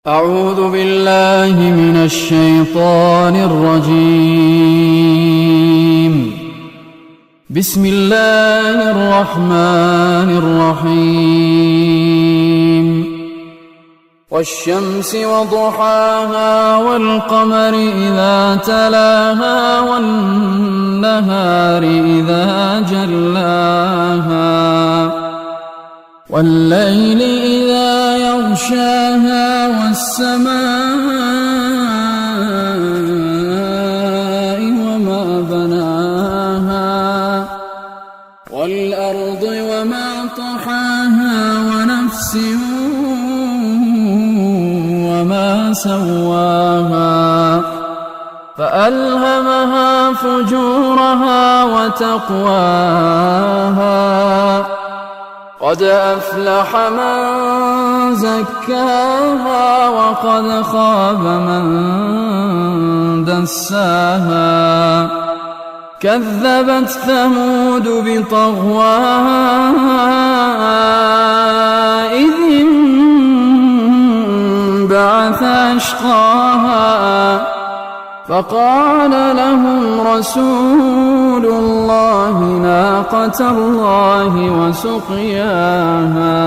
أعوذ بالله من الشيطان الرجيم. بسم الله الرحمن الرحيم. والشمس وضحاها والقمر إذا تلاها والنهار إذا جلاها والليل إذا يغشاها والسماء وما بناها والأرض وما طحاها ونفس وما سواها فألهمها فجورها وتقواها قد أفلح من زكاها وقد خاب من دساها كذبت ثمود بطغواها إذ انبعث أشقاها فقال لهم رسول الله ناقة الله وسقياها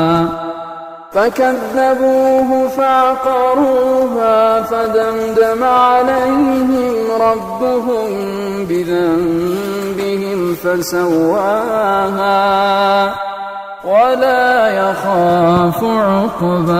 فكذبوه فعقروها فدمدم عليهم ربهم بذنبهم فسواها ولا يخاف عقباها.